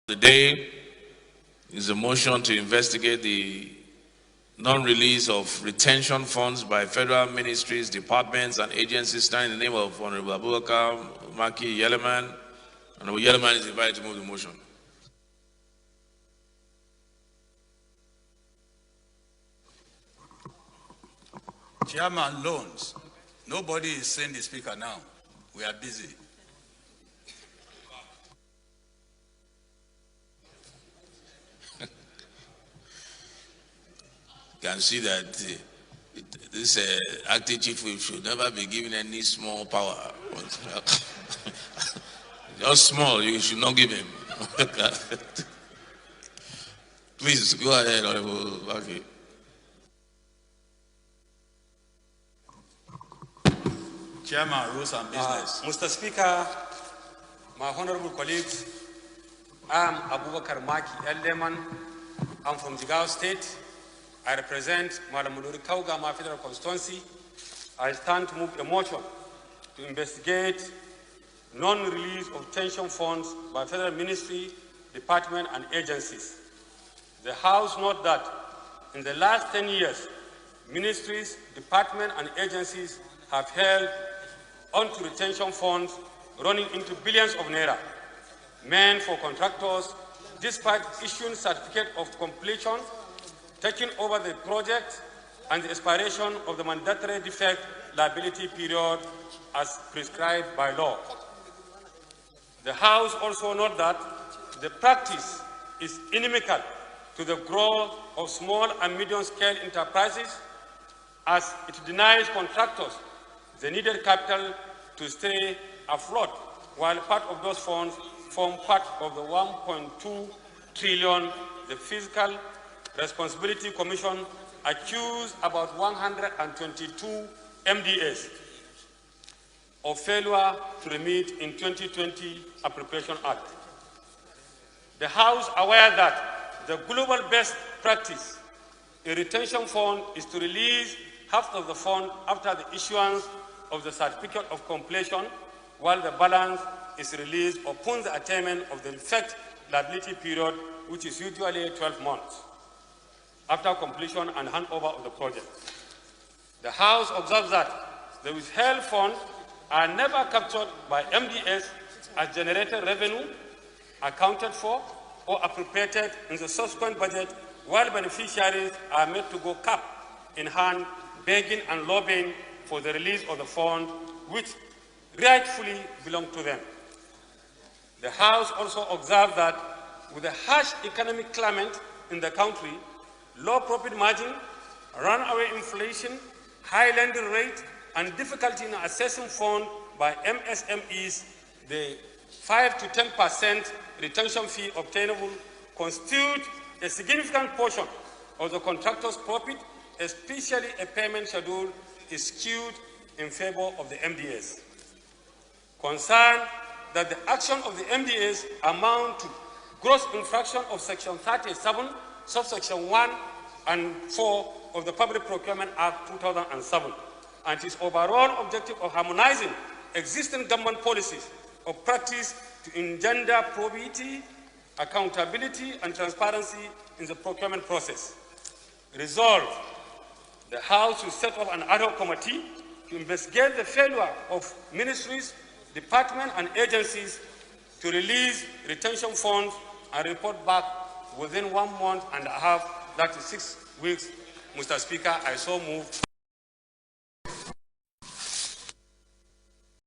The day is a motion to investigate the non-release of retention funds by federal ministries, departments, and agencies signed in the name of Honorable Abubakar, Makki, Yalleman. Honorable Yalleman is invited to move the motion. Chairman, loans. Nobody is saying the speaker now. We are busy. You can see that this acting chief whip should never be given any small power. Just small, you should not give him. Please go ahead, Honorable Makki. Chairman, rules and business. Mr. Speaker, my honorable colleagues, I am Abubakar Makki Yalleman. I'm from Jigawa State. I represent Madam Muduri Kaugama Federal Constituency. I stand to move a motion to investigate non-release of retention funds by federal ministry, department, and agencies. The House notes that in the last 10 years, ministries, departments, and agencies have held onto retention funds running into billions of naira, meant for contractors, despite issuing certificate of completion, taking over the project, and the expiration of the mandatory defect liability period as prescribed by law. The House also notes that the practice is inimical to the growth of small and medium-scale enterprises, as it denies contractors the needed capital to stay afloat, while part of those funds form part of the 1.2 trillion the Fiscal Responsibility Commission accused about 122 MDAs of failure to remit in 2020 Appropriation Act. The House aware that the global best practice in retention fund is to release half of the fund after the issuance of the certificate of completion, while the balance is released upon the attainment of the defect liability period, which is usually 12 months after completion and handover of the project. The House observes that the withheld funds are never captured by MDS as generated revenue, accounted for, or appropriated in the subsequent budget, while beneficiaries are made to go cap in hand, begging and lobbying for the release of the fund, which rightfully belong to them. The House also observed that with the harsh economic climate in the country, low profit margin, runaway inflation, high lending rate, and difficulty in accessing funds by MSMEs, the 5 to 10% retention fee obtainable constitute a significant portion of the contractor's profit, especially a payment schedule is skewed in favor of the MDAs. Concerned that the action of the MDAs amount to gross infraction of Section 37, subsection 1 and 4 of the Public Procurement Act 2007, and its overall objective of harmonizing existing government policies of practice to engender probity, accountability, and transparency in the procurement process. Resolved, the House will set up an ad hoc committee to investigate the failure of ministries, departments, and agencies to release retention funds and report back within 1.5 months, that is 6 weeks. Mr. Speaker, I so move.